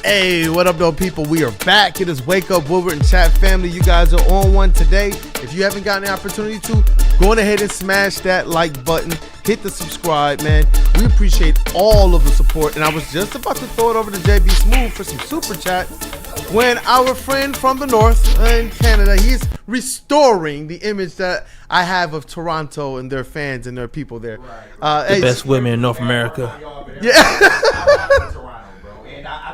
Hey, what up, though, people? We are back. It is Wake Up Woodward and Chat family. You guys are on one today. If you haven't gotten the opportunity to, go on ahead and smash that like button. Hit the subscribe, man. We appreciate all of the support. And I was just about to throw it over to JB Smooth for some super chat when our friend from the north in Canada, he's restoring the image that I have of Toronto and their fans and their people there. The best women in North America. Yeah.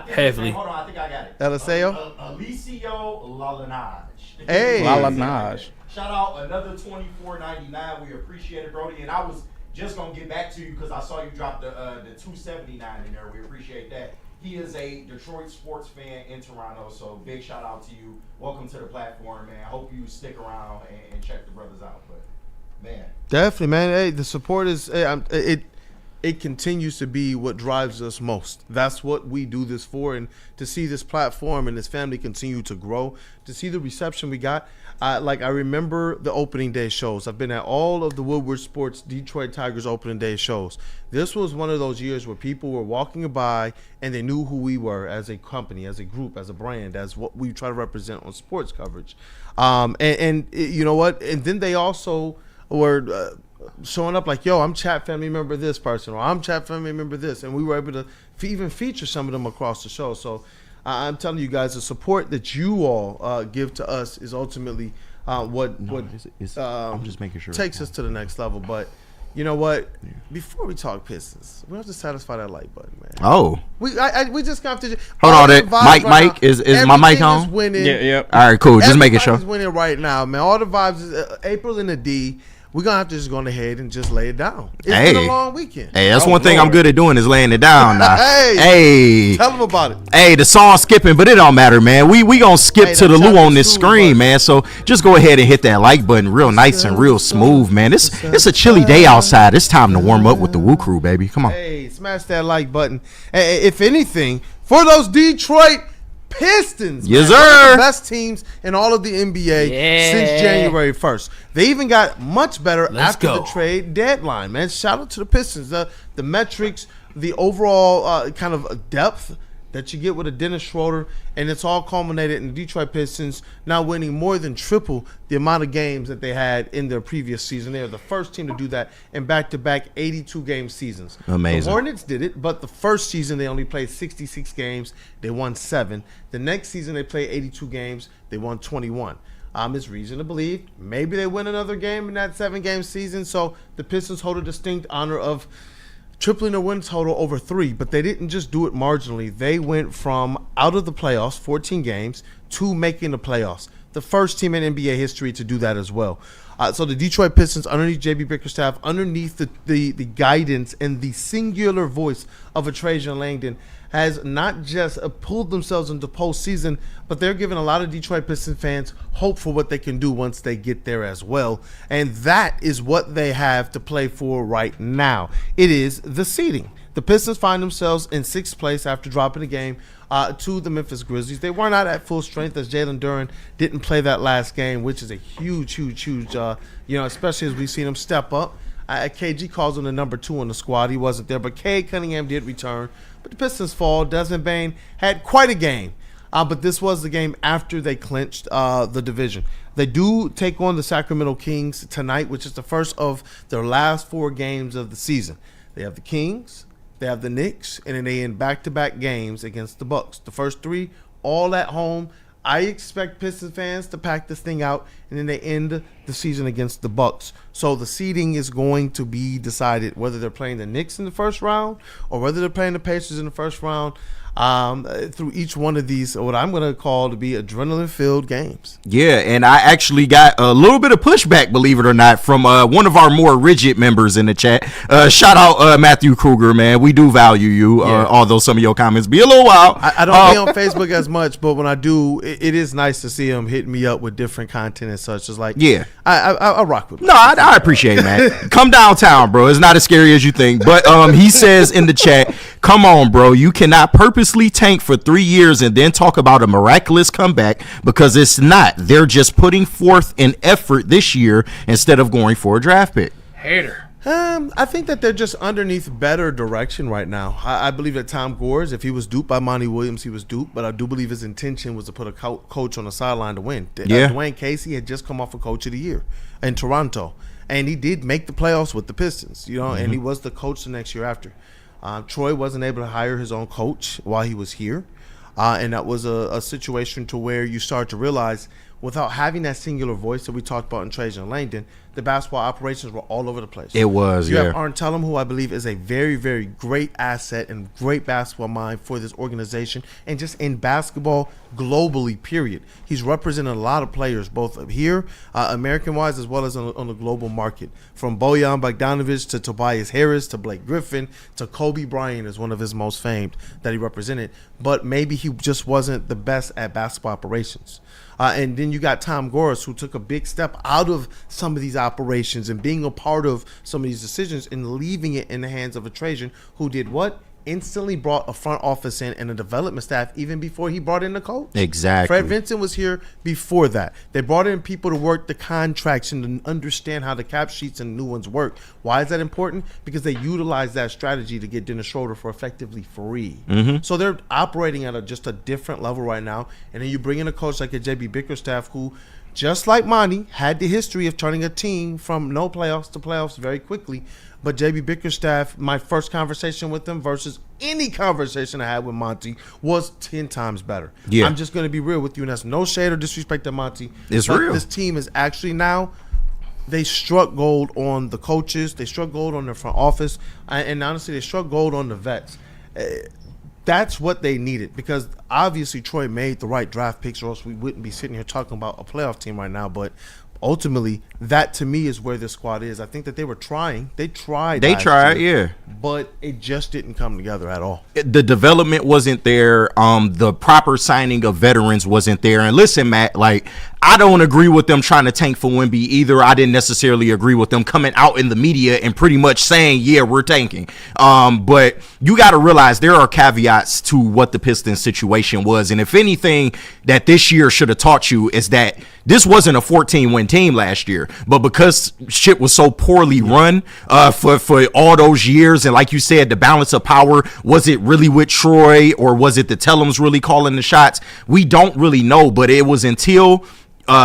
Heavily. Hold on, I think I got it. Eliseo? Alicio Lalanage. Hey. Lalanage. Shout out another $24.99. We appreciate it, Brody. And I was just going to get back to you because I saw you drop the $2.79 in there. We appreciate that. He is a Detroit sports fan in Toronto, so big shout out to you. Welcome to the platform, man. I hope you stick around and check the brothers out. But, man. Definitely, man. Hey, the support is it continues to be what drives us most. That's what we do this for, and to see this platform and this family continue to grow, to see the reception we got. I remember the opening day shows. I've been at all of the Woodward Sports Detroit Tigers opening day shows. This was one of those years where people were walking by and they knew who we were as a company, as a group, as a brand, as what we try to represent on sports coverage. And you know what? And then they also were showing up like, yo, I'm chat family member this person, or I'm chat family member this, and we were able to even feature some of them across the show. So I'm telling you guys, the support that you all give to us is ultimately what I'm just making sure takes us to the next level. But you know what? Yeah. Before we talk Pistons, we have to satisfy that like button, man. Oh, we just have to hold on. That Mike is my mic on? Is winning. Yeah. All right, cool. Just making sure. Everybody's winning right now, man. All the vibes is April in the D. We're going to have to just go ahead and just lay it down. It's been a long weekend. Hey, that's one thing I'm good at doing is laying it down now. Hey. Tell them about it. Hey, the song's skipping, but it don't matter, man. We going to skip to the Lou on this screen, man. So just go ahead and hit that like button real nice and real smooth, man. It's a chilly day outside. It's time to warm up with the Woo Crew, baby. Come on. Hey, smash that like button. Hey, if anything, for those Detroit Pistons, yes, man, sir. one of the best teams in all of the NBA since January 1st. They even got much better after the trade deadline, man. Shout out to the Pistons. The metrics, the overall kind of depth that you get with a Dennis Schroeder, and it's all culminated in the Detroit Pistons now winning more than triple the amount of games that they had in their previous season. They are the first team to do that in back-to-back 82-game seasons. Amazing. The Hornets did it, but the first season they only played 66 games. They won 7. The next season they played 82 games. They won 21. It's reason to believe maybe they win another game in that 7-game season. So the Pistons hold a distinct honor of tripling their win total over 3, but they didn't just do it marginally. They went from out of the playoffs, 14 games, to making the playoffs. The first team in NBA history to do that as well. So the Detroit Pistons, underneath J.B. Bickerstaff, underneath the guidance and the singular voice of a Trajan Langdon, has not just pulled themselves into postseason, but they're giving a lot of Detroit Pistons fans hope for what they can do once they get there as well. And that is what they have to play for right now. It is the seeding. The Pistons find themselves in 6th place after dropping the game to the Memphis Grizzlies. They were not at full strength as Jalen Duren didn't play that last game, which is a huge, especially as we've seen him step up. KG calls him the number 2 on the squad. He wasn't there, but Cade Cunningham did return. But the Pistons fall. Desmond Bane had quite a game, but this was the game after they clinched the division. They do take on the Sacramento Kings tonight, which is the first of their last 4 games of the season. They have the Kings, they have the Knicks, and then they end back-to-back games against the Bucks. The first 3 all at home. I expect Pistons fans to pack this thing out, and then they end the season against the Bucks. So the seeding is going to be decided whether they're playing the Knicks in the first round or whether they're playing the Pacers in the first round. Through each one of these, what I'm going to call to be adrenaline-filled games. Yeah, and I actually got a little bit of pushback, believe it or not, from one of our more rigid members in the chat. Shout out Matthew Kruger, man. We do value you, although some of your comments be a little wild. I don't be on Facebook as much, but when I do, it is nice to see him hitting me up with different content and such. It's like, I rock with him. No, I appreciate it, man. Come downtown, bro. It's not as scary as you think. But he says in the chat, come on, bro. You cannot purposely tank for 3 years and then talk about a miraculous comeback, because it's not. They're just putting forth an effort this year instead of going for a draft pick. Hater. I think that they're just underneath better direction right now. I believe that Tom Gores, if he was duped by Monty Williams, he was duped. But I do believe his intention was to put a coach on the sideline to win. Dwayne Casey had just come off a Coach of the Year in Toronto, and he did make the playoffs with the Pistons. And he was the coach the next year after. Troy wasn't able to hire his own coach while he was here, and that was a situation to where you start to realize, without having that singular voice that we talked about in Trajan Langdon, the basketball operations were all over the place. It was, You have Arn Tellem, who I believe is a very, very great asset and great basketball mind for this organization and just in basketball globally, period. He's represented a lot of players, both here, American-wise, as well as on the global market. From Bojan Bogdanovic to Tobias Harris to Blake Griffin to Kobe Bryant is one of his most famed that he represented. But maybe he just wasn't the best at basketball operations. And then you got Tom Gores, who took a big step out of some of these operations and being a part of some of these decisions and leaving it in the hands of a Trajan who did what? Instantly brought a front office in and a development staff even before he brought in the coach. Exactly. Fred Vincent was here before that. They brought in people to work the contracts and to understand how the cap sheets and new ones work. Why is that important? Because they utilize that strategy to get Dennis Schroeder for effectively free. So they're operating at just a different level right now. And then you bring in a coach like a JB Bickerstaff who, just like Monty, had the history of turning a team from no playoffs to playoffs very quickly. But JB Bickerstaff, my first conversation with him versus any conversation I had with Monty was 10 times better. Yeah. I'm just going to be real with you, and that's no shade or disrespect to Monty. It's but real. This team is actually now, they struck gold on the coaches. They struck gold on their front office. And honestly, they struck gold on the vets. That's what they needed, because obviously Troy made the right draft picks, or else we wouldn't be sitting here talking about a playoff team right now. But ultimately, that to me is where this squad is. I think that they were trying. They tried, yeah. But it just didn't come together at all. The development wasn't there. The proper signing of veterans wasn't there. And listen, Matt, I don't agree with them trying to tank for Wemby either. I didn't necessarily agree with them coming out in the media and pretty much saying, yeah, we're tanking. But you got to realize there are caveats to what the Pistons situation was. And if anything that this year should have taught you is that this wasn't a 14-win team last year. But because shit was so poorly run for all those years, and like you said, the balance of power, was it really with Troy or was it the Tellems really calling the shots? We don't really know, but it was until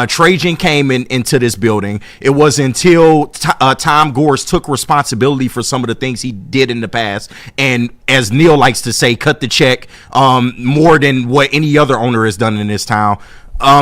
Trajan came into this building. It was until Tom Gores took responsibility for some of the things he did in the past, and as Neil likes to say, cut the check more than what any other owner has done in this town.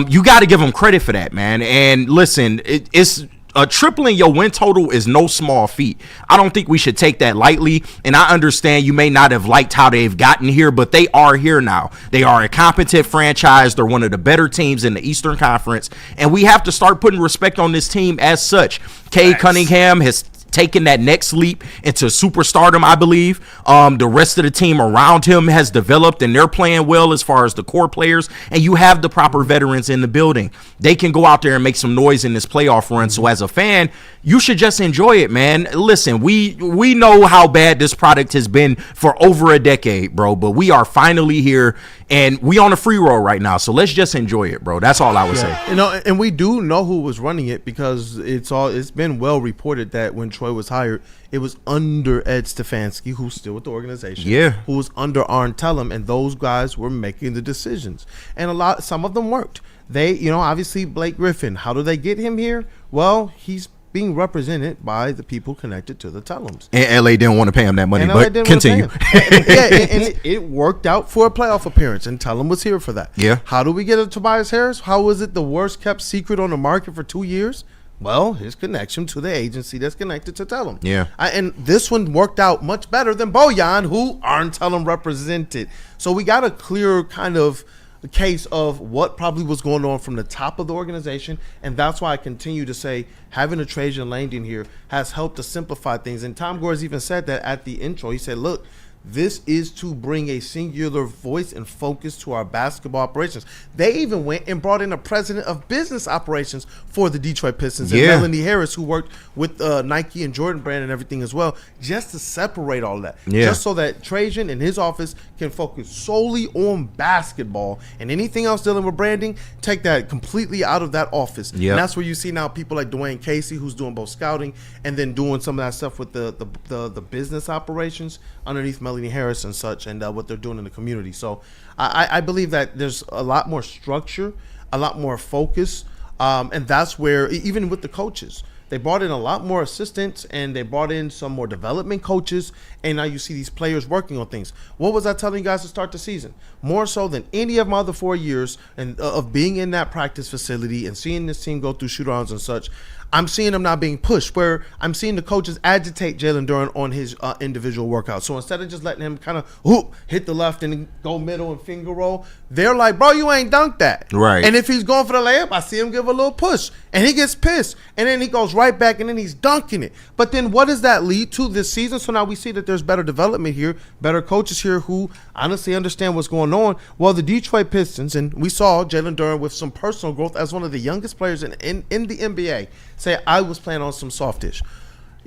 You got to give him credit for that, man. And listen, it's tripling your win total is no small feat. I don't think we should take that lightly. And I understand you may not have liked how they've gotten here, but they are here now. They are a competent franchise. They're one of the better teams in the Eastern Conference. And we have to start putting respect on this team as such. Cade Cunningham has taken that next leap into superstardom, I believe. The rest of the team around him has developed, and they're playing well as far as the core players. And you have the proper veterans in the building. They can go out there and make some noise in this playoff run. So as a fan, you should just enjoy it, man. Listen, we know how bad this product has been for over a decade, bro. But we are finally here, and we on a free roll right now. So let's just enjoy it, bro. That's all I would say. And we do know who was running it, because it's been well reported that when Troy was hired, it was under Ed Stefanski, who's still with the organization. Yeah. Who was under Arn Tellem, and those guys were making the decisions. And some of them worked. They, obviously Blake Griffin, how do they get him here? Well, he's being represented by the people connected to the Tellems. And LA didn't want to pay him that money, but continue. and it worked out for a playoff appearance, and Tellem was here for that. Yeah. How do we get a Tobias Harris? How was it the worst kept secret on the market for 2 years? Well, his connection to the agency that's connected to Tellem. Yeah. And this one worked out much better than Bojan, who Arn Tellem represented. So we got a clear kind of case of what probably was going on from the top of the organization, and that's why I continue to say having a Trajan Langdon here has helped to simplify things. And Tom Gores even said that at the intro. He said, look, This is to bring a singular voice and focus to our basketball operations. They even went and brought in a president of business operations for the Detroit Pistons, and Melanie Harris, who worked with Nike and Jordan brand and everything as well, just to separate all that. Just so that Trajan and his office can focus solely on basketball, and anything else dealing with branding, take that completely out of that office. And that's where you see now people like Dwayne Casey, who's doing both scouting and then doing some of that stuff with the business operations underneath Melanie Harris and such, and what they're doing in the community. So I believe that there's a lot more structure, a lot more focus, and that's where, even with the coaches, they brought in a lot more assistants, and they brought in some more development coaches, and now you see these players working on things. What was I telling you guys to start the season? More so than any of my other 4 years and of being in that practice facility and seeing this team go through shoot-arounds and such, I'm seeing them not being pushed, where I'm seeing the coaches agitate Jalen Duren on his individual workouts. So instead of just letting him kind of hit the left and go middle and finger roll, they're like, bro, you ain't dunked that. Right. And if he's going for the layup, I see him give a little push, and he gets pissed, and then he goes right back, and then he's dunking it. But then what does that lead to this season? So now we see that there's better development here, better coaches here who honestly understand what's going on. Well, the Detroit Pistons, and we saw Jalen Duren with some personal growth as one of the youngest players in the NBA, say, I was playing on some soft-ish.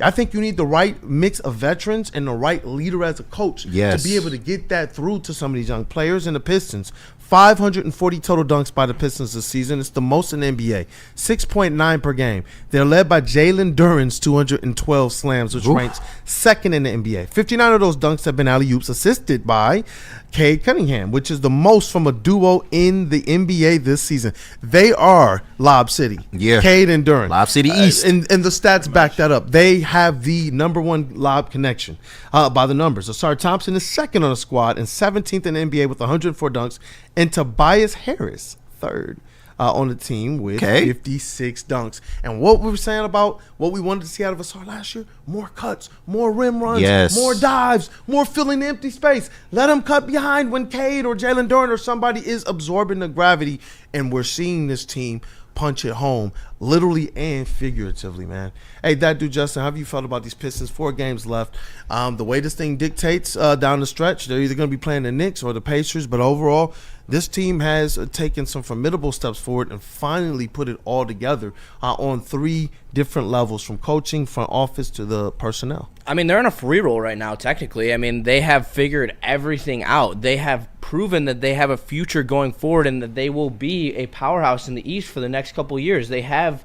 I think you need the right mix of veterans and the right leader as a coach to be able to get that through to some of these young players. And the Pistons, 540 total dunks by the Pistons this season. It's the most in the NBA, 6.9 per game. They're led by Jalen Duren's 212 slams, which ranks second in the NBA. 59 of those dunks have been alley-oops, assisted by Cade Cunningham, which is the most from a duo in the NBA this season. They are Lob City. Cade and Duren. Lob City East. And the stats back that up. They have the number one lob connection by the numbers. Asar Thompson is second on the squad and 17th in the NBA with 104 dunks. And Tobias Harris, third on the team with 56 dunks. And what we were saying about what we wanted to see out of Asar last year, more cuts, more rim runs, more dives, more filling the empty space. Let him cut behind when Cade or Jalen Duren or somebody is absorbing the gravity. And we're seeing this team punch it home, literally and figuratively, man. Hey, that dude, Justin, how have you felt about these Pistons? 4 games left. The way this thing dictates down the stretch, they're either going to be playing the Knicks or the Pacers, but overall, this team has taken some formidable steps forward and finally put it all together on 3 different levels, from coaching, front office, to the personnel. I mean, they're in a free roll right now, technically. I mean, they have figured everything out. They have proven that they have a future going forward and that they will be a powerhouse in the East for the next couple of years. They have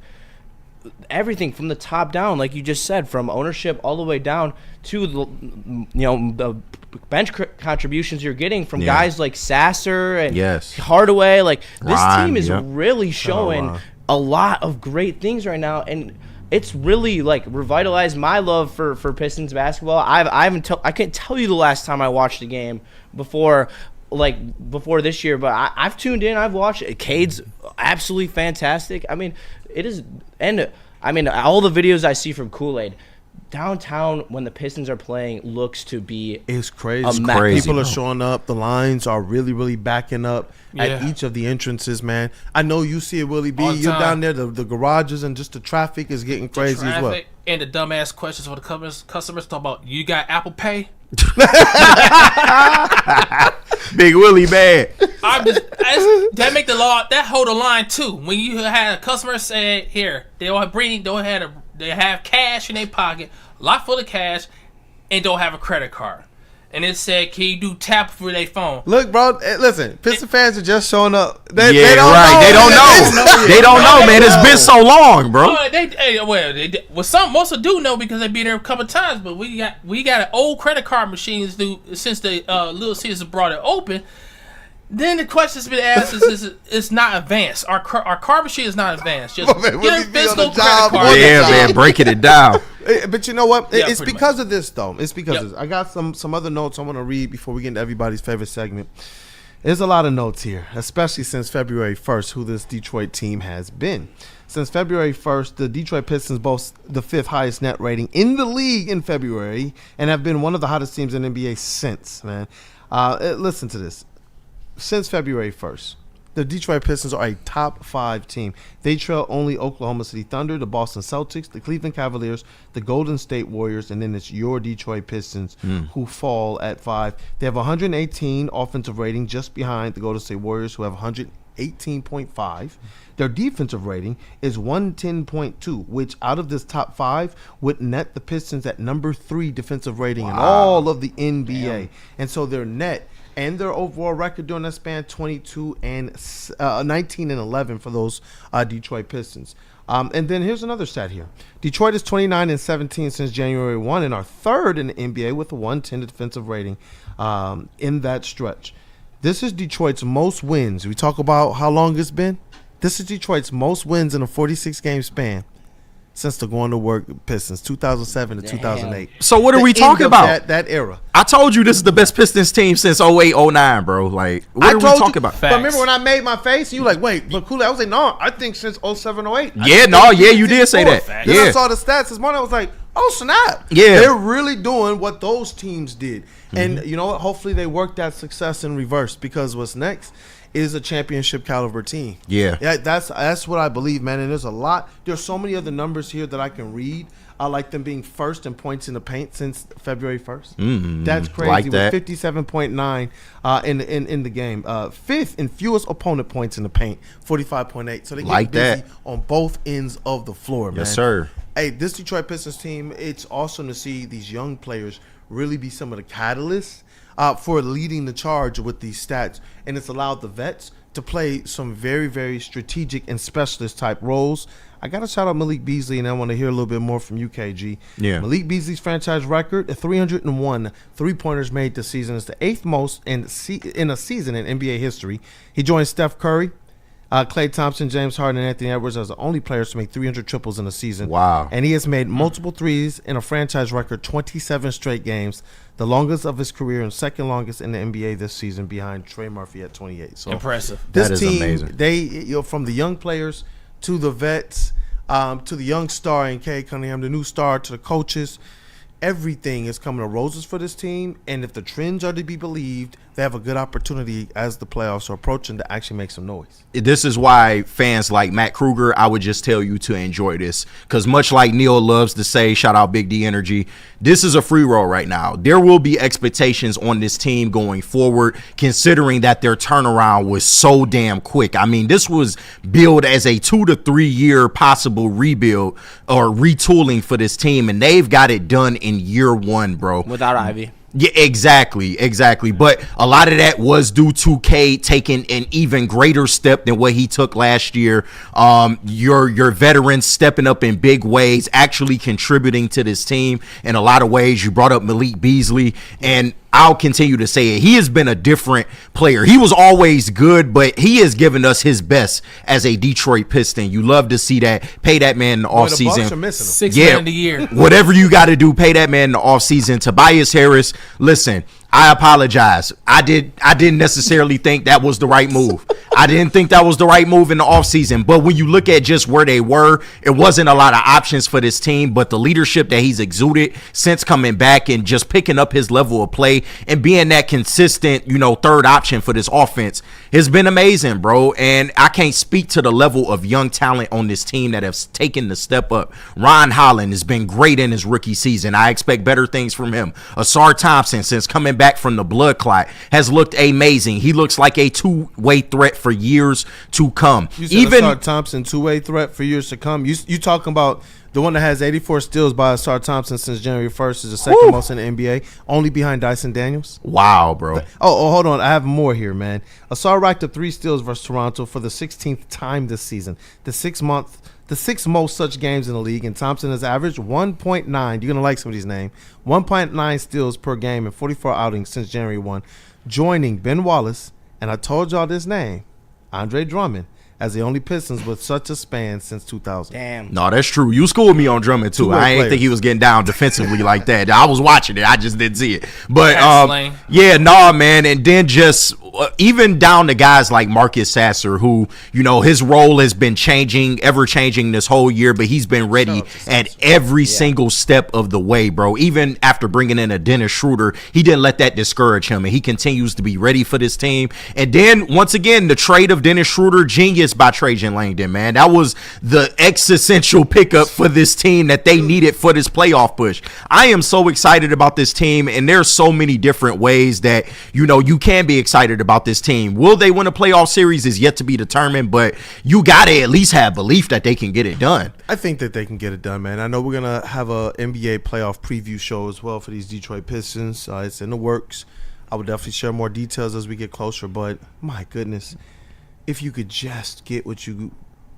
everything from the top down, like you just said, from ownership all the way down to the bench contributions you're getting from guys like Sasser and Hardaway. Like, this team is really showing a lot of great things right now, and it's really like revitalized my love for Pistons basketball. I can't tell you the last time I watched a game before this year, but I've tuned in, I've watched it. Cade's absolutely fantastic. I mean, it is, and I mean, all the videos I see from Kool-Aid, downtown when the Pistons are playing looks to be crazy. People are showing up. The lines are really, really backing up at each of the entrances, man. I know you see it, Willie B. You're down there. The garages and just the traffic is getting crazy as well. And the dumbass questions for the customers talk about, you got Apple Pay? Big Willie bad. That make the law. That hold the line too. When you had a customer say, "Here, they have cash in their pocket, a lot full of cash, and don't have a credit card," and it said, "Can you do tap for their phone?" Look, bro. Listen, Piston fans are just showing up. They don't know. They don't know, man. It's been so long, bro. Most of do know because they been there a couple of times. But we got an old credit card machines since the Little Caesars brought it open. Then the question's been asked is it's not advanced. Our card machine is not advanced. Just get a physical credit card. Yeah, man, breaking it down. But you know what? It's because of this, though. It's because of this. I got some other notes I want to read before we get into everybody's favorite segment. There's a lot of notes here, especially since February 1st, who this Detroit team has been. Since February 1st, the Detroit Pistons boast the 5th highest net rating in the league in February and have been one of the hottest teams in the NBA since, man. Listen to this. Since February 1st, The Detroit Pistons are a top 5 team. They trail only Oklahoma City Thunder, the Boston Celtics, the Cleveland Cavaliers, the Golden State Warriors, and then it's your Detroit Pistons who fall at 5. They have 118 offensive rating, just behind the Golden State Warriors, who have 118.5. Their defensive rating is 110.2, which out of this top 5 would net the Pistons at number 3 defensive rating in all of the NBA. Damn. And so their net and their overall record during that span, 19 and 11 for those Detroit Pistons. And then here's another stat here. Detroit is 29 and 17 since January 1 and are third in the NBA with a 110 defensive rating in that stretch. This is Detroit's most wins. We talk about how long it's been. This is Detroit's most wins in a 46-game span since the going to work Pistons, 2007 to 2008. So what are we talking about? That era. I told you this is the best Pistons team since 08, 09, bro. Like, what are we talking about? Facts. But remember when I made my face, you were like, wait, but Kool-Aid, I was like, no, I think since 07, 08. You did say that. Then I saw the stats this morning, I was like, oh, snap. Yeah. They're really doing what those teams did. And you know what? Hopefully they work that success in reverse, because what's next is a championship caliber team. Yeah, that's what I believe, man. And there's so many other numbers here that I can read. I like them being first in points in the paint since February 1st. That's crazy. Like that. With 57.9 in the game. Fifth in fewest opponent points in the paint, 45.8. So they get busy on both ends of the floor, man. Yes, sir. Hey, this Detroit Pistons team, it's awesome to see these young players really be some of the catalysts for leading the charge with these stats. And it's allowed the vets to play some very, very strategic and specialist type roles. I got to shout out Malik Beasley, and I want to hear a little bit more from UKG. Yeah. Malik Beasley's franchise record, 301 three-pointers made this season, is the 8th most in a season in NBA history. He joined Steph Curry, Klay Thompson, James Harden, and Anthony Edwards as the only players to make 300 triples in a season. Wow. And he has made multiple threes in a franchise record 27 straight games, the longest of his career and second longest in the NBA this season, behind Trey Murphy at 28. So impressive. This team, amazing. They, from the young players to the vets, to the young star in Cade Cunningham, the new star, to the coaches, everything is coming to roses for this team. And if the trends are to be believed, they have a good opportunity as the playoffs are approaching to actually make some noise. This is why fans like Matt Kruger, I would just tell you to enjoy this, because much like Neil loves to say, shout out Big D Energy, this is a free roll right now. There will be expectations on this team going forward, considering that their turnaround was so damn quick. I mean, this was billed as a 2 to 3 year possible rebuild or retooling for this team, and they've got it done in year 1, bro. Without Ivy. Yeah, exactly. But a lot of that was due to Cade taking an even greater step than what he took last year. Your veterans stepping up in big ways, actually contributing to this team in a lot of ways. You brought up Malik Beasley, and I'll continue to say it. He has been a different player. He was always good, but he has given us his best as a Detroit Piston. You love to see that. Pay that man in the offseason. The Bucks are missing him. $6 million a year. Whatever you got to do, pay that man in the offseason. Tobias Harris, listen, I apologize. I didn't necessarily think that was the right move. I didn't think that was the right move in the offseason. But when you look at just where they were, it wasn't a lot of options for this team. But the leadership that he's exuded since coming back and just picking up his level of play and being that consistent, third option for this offense has been amazing, bro. And I can't speak to the level of young talent on this team that have taken the step up. Ron Holland has been great in his rookie season. I expect better things from him. Asar Thompson, since coming back from the blood clot, has looked amazing. He looks like a two-way threat for years to come. You said Asar Thompson, two-way threat for years to come. You talking about the one that has 84 steals by Asar Thompson since January 1st is the second most in the NBA, only behind Dyson Daniels. Wow, bro. Oh, hold on. I have more here, man. Asar racked up 3 steals versus Toronto for the 16th time this season. The sixth most such games in the league, and Thompson has averaged 1.9. You're going to like some of these names. 1.9 steals per game in 44 outings since January 1, joining Ben Wallace, and I told y'all this name, Andre Drummond, as the only Pistons with such a span since 2000. Damn. No, that's true. You schooled me on Drummond too. Two I great ain't think players. he was getting down defensively like that. I was watching it. I just didn't see it. But That's lame. yeah, no, man. And then just even down to guys like Marcus Sasser, who, you know, his role has been changing, ever changing this whole year, but he's been ready at every single step of the way, bro. Even after bringing in a Dennis Schroeder, he didn't let that discourage him, and he continues to be ready for this team. And then once again, the trade of Dennis Schroeder, genius by Trajan Langdon, man. That was the existential pickup for this team that they needed for this playoff push. I am so excited about this team, and there's so many different ways that, you know, you can be excited about this team. Will they win a playoff series is yet to be determined, but you got to at least have belief that they can get it done. I think that they can get it done, man. I know we're going to have a NBA playoff preview show as well for these Detroit Pistons. It's in the works. I will definitely share more details as we get closer, but my goodness, if you could just get what you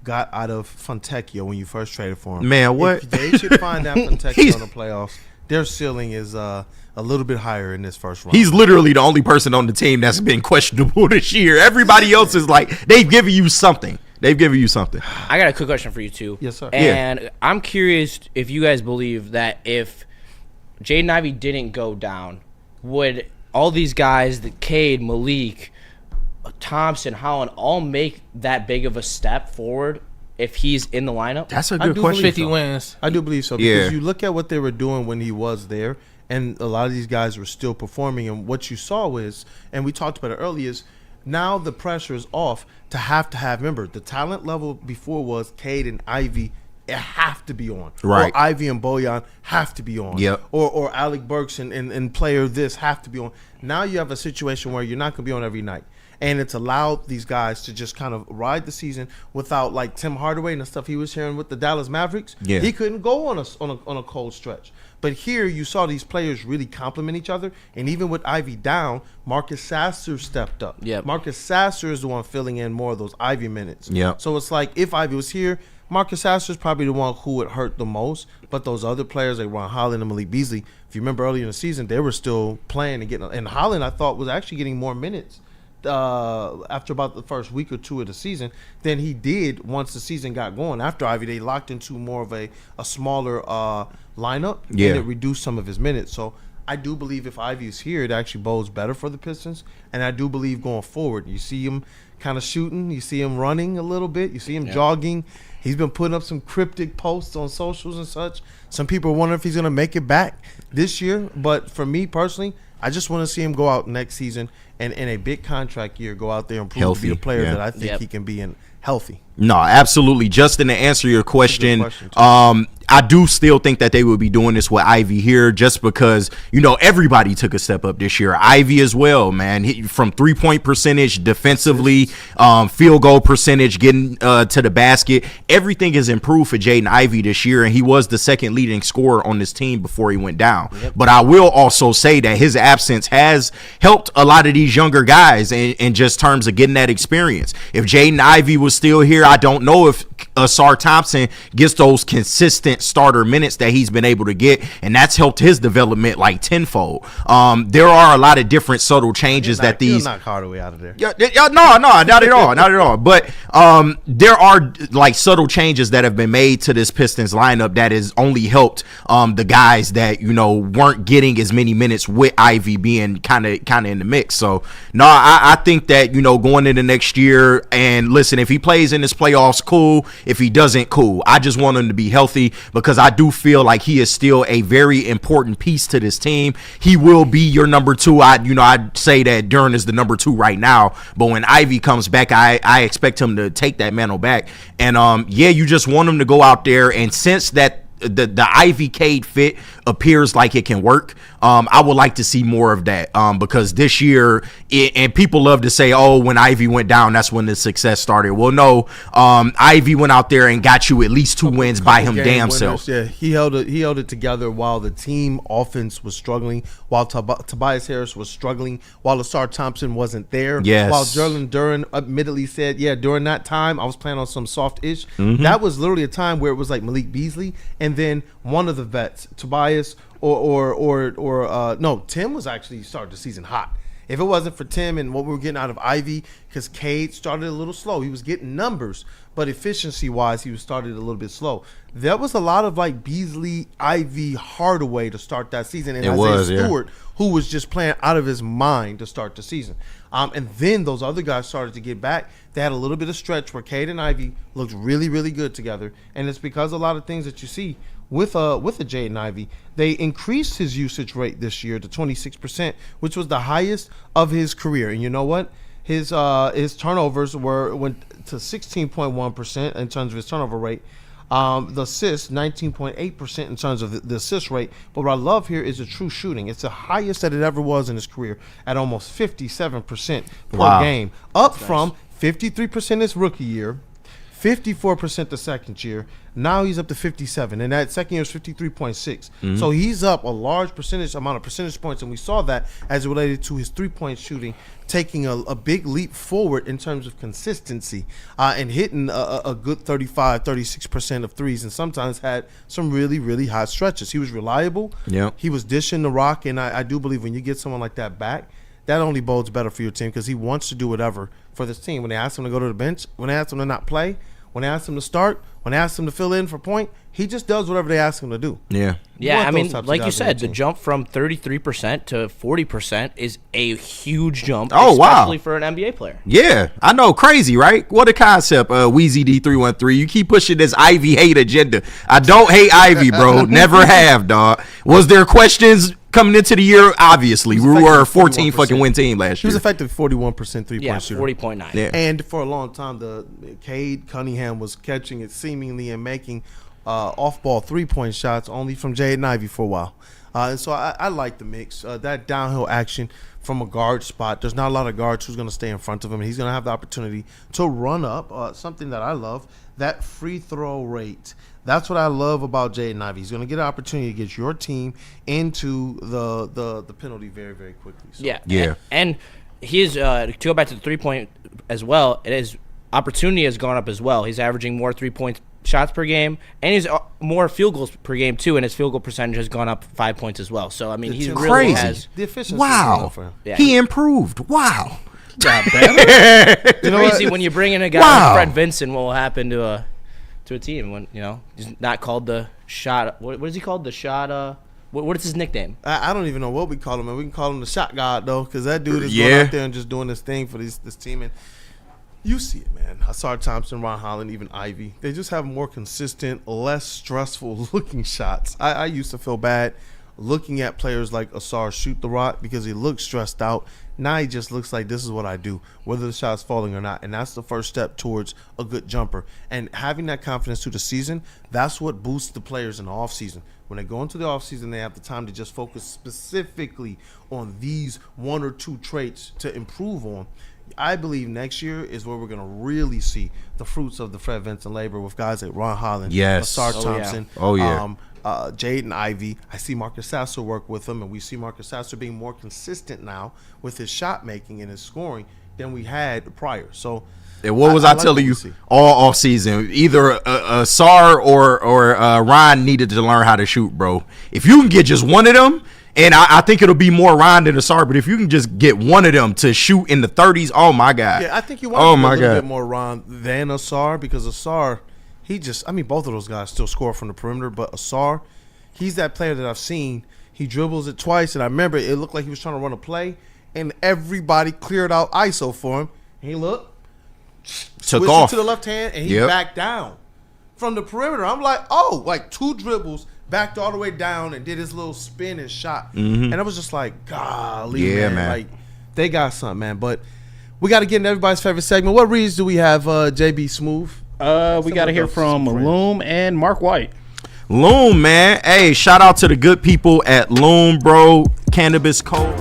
got out of Fontecchio when you first traded for him. Man, what? If they should find out Fontecchio in the playoffs, their ceiling is a little bit higher in this first round. He's literally the only person on the team that's been questionable this year. Everybody else is like, they've given you something. They've given you something. I got a quick question for you, too. Yes, sir. And I'm curious if you guys believe that if Jaden Ivey didn't go down, would all these guys, the Cade, Malik, Thompson, Holland, all make that big of a step forward if he's in the lineup? That's a I good do question. 50 wins. I do believe so, Yeah. because you look at what they were doing when he was there, and a lot of these guys were still performing, and what you saw was, and we talked about it earlier, is now the pressure is off to have, remember, the talent level before was Cade and Ivy have to be on. Right. Or Ivy and Bojan have to be on. Yep. Or Alec Burks and player this have to be on. Now you have a situation where you're not going to be on every night. And it's allowed these guys to just kind of ride the season without, like Tim Hardaway and the stuff he was sharing with the Dallas Mavericks. Yeah. He couldn't go on a cold stretch. But here you saw these players really complement each other. And even with Ivy down, Marcus Sasser stepped up. Yep. Marcus Sasser is the one filling in more of those Ivy minutes. Yep. So it's like if Ivy was here, Marcus Sasser is probably the one who would hurt the most. But those other players like Ron Holland and Malik Beasley, if you remember earlier in the season, they were still playing and getting. And Holland, I thought, was actually getting more minutes after about the first week or two of the season than he did once the season got going. After Ivy, they locked into more of a smaller lineup, Yeah. and it reduced some of his minutes. So I do believe if Ivy is here, it actually bodes better for the Pistons. And I do believe going forward, you see him kind of shooting, you see him running a little bit, you see him jogging. He's been putting up some cryptic posts on socials and such. Some people wonder if he's going to make it back this year. But for me personally, I just want to see him go out next season and in a big contract year, go out there and prove to be Healthy, a player yeah. that I think he can be in healthy. No, absolutely. Justin, to answer your question, question, too. I do still think that they would be doing this with Ivy here just because, you know, everybody took a step up this year. Ivy as well, man. From three-point percentage, defensively, field goal percentage, getting to the basket. Everything has improved for Jaden Ivey this year, and he was the second leading scorer on this team before he went down. Yep. But I will also say that his absence has helped a lot of these younger guys in just terms of getting that experience. If Jaden Ivey was still here, I don't know if Asar Thompson gets those consistent starter minutes that he's been able to get, and that's helped his development like tenfold. There are a lot of different subtle changes that these He'll knock Hardaway out of there. no, not at all, not at all. But there are like subtle changes that have been made to this Pistons lineup that has only helped the guys that, you know, weren't getting as many minutes with Ivy being kind of in the mix. So no, I think that, you know, going into next year, and listen, if he plays in this playoffs, cool. If he doesn't, cool. I just want him to be healthy because I do feel like he is still a very important piece to this team. He will be your number two. I'd say that Duren is the number two right now, but when Ivy comes back, I expect him to take that mantle back. And you just want him to go out there, and since that the Ivy Cade fit appears like it can work, I would like to see more of that because this year, and people love to say, oh, when Ivy went down, that's when the success started. Well, no, Ivy went out there and got you at least two wins by him damn self. Yeah, he held it together while the team offense was struggling, while Tobias Harris was struggling, while Asar Thompson wasn't there. Yes. While Duren admittedly said, yeah, during that time I was playing on some soft-ish. That was literally a time where it was like Malik Beasley and then one of the vets, Tobias, or Tim was actually started the season hot. If it wasn't for Tim and what we were getting out of Ivy, because Cade started a little slow. He was getting numbers, but efficiency-wise, he was started a little bit slow. There was a lot of like Beasley, Ivy, Hardaway to start that season, and Isaiah Stewart, who was just playing out of his mind to start the season. And then those other guys started to get back. They had a little bit of stretch where Cade and Ivy looked really, really good together, and it's because a lot of things that you see with a Jaden Ivey, they increased his usage rate this year to 26%, which was the highest of his career. And you know what? His turnovers went to 16.1% in terms of his turnover rate. The assists, 19.8% in terms of the assist rate. But what I love here is the true shooting. It's the highest that it ever was in his career at almost 57% per game, up from 53% his rookie year, 54% the second year. Now he's up to 57, and that second year is 53.6. So he's up a large amount of percentage points, and we saw that as it related to his three-point shooting, taking a big leap forward in terms of consistency and hitting a good 36% of threes, and sometimes had some really, really hot stretches. He was reliable. Yeah. He was dishing the rock, and I do believe when you get someone like that back, that only bodes better for your team because he wants to do whatever for this team. When they ask him to go to the bench, when they ask him to not play, when they ask him to start, when they ask him to fill in for point, he just does whatever they ask him to do. Yeah. I mean, like you said, the jump from 33% to 40% is a huge jump, especially for an NBA player. Yeah, I know, crazy, right? What a concept, Weezy D313. You keep pushing this Ivy hate agenda. I don't hate Ivy, bro. Never have, dog. Was there questions coming into the year? Obviously, we were a 14 fucking win team last year. He was effective 41% three-point shooter. 40.9. Yeah. And for a long time, the Cade Cunningham was catching it seemingly and making off-ball three-point shots only from Jaden Ivey for a while. And so I like the mix. That downhill action from a guard spot, there's not a lot of guards who's going to stay in front of him. And he's going to have the opportunity to run up something that I love, that free throw rate. That's what I love about Jaden Ivey. He's going to get an opportunity to get your team into the penalty very, very quickly. So. Yeah. And he's to go back to the three-point as well, his opportunity has gone up as well. He's averaging more three-point shots per game, and he's more field goals per game too, and his field goal percentage has gone up 5 points as well. So I mean, he really has the efficiency. Wow, for him. Yeah. He improved. Wow, you know crazy when you bring in a guy like Fred Vincent. What will happen to a team when he's not called the shot? What is he called? The shot? What is his nickname? I don't even know what we call him, and we can call him the shot god though, because that dude is going out there and just doing this thing for this team. And you see it, man. Asar Thompson, Ron Holland, even Ivy. They just have more consistent, less stressful looking shots. I used to feel bad looking at players like Asar shoot the rock because he looked stressed out. Now he just looks like this is what I do, whether the shot's falling or not. And that's the first step towards a good jumper. And having that confidence through the season, that's what boosts the players in the offseason. When they go into the offseason, they have the time to just focus specifically on these one or two traits to improve on. I believe next year is where we're going to really see the fruits of the Fred Vincent labor with guys like Ron Holland, Asar Thompson, Jaden Ivey. I see Marcus Sasser work with him, and we see Marcus Sasser being more consistent now with his shot making and his scoring than we had prior. So, and what was I telling you all off season? Either Asar or Ron needed to learn how to shoot, bro. If you can get just one of them. And I think it'll be more Ron than Asar, but if you can just get one of them to shoot in the 30s, oh my God. Yeah, I think you want to get a little bit more Ron than Asar, because Asar, both of those guys still score from the perimeter, but Asar, he's that player that I've seen. He dribbles it twice, and I remember it looked like he was trying to run a play, and everybody cleared out ISO for him. And he looked, took off to the left hand, and he backed down from the perimeter. I'm like, like two dribbles, backed all the way down and did his little spin and shot. And I was just like, golly, man. Like, they got something, man. But we got to get in everybody's favorite segment. What reads do we have, JB Smooth? We got to hear from Loom and Mark White. Loom, man. Hey, shout out to the good people at Loom, bro. Cannabis Co.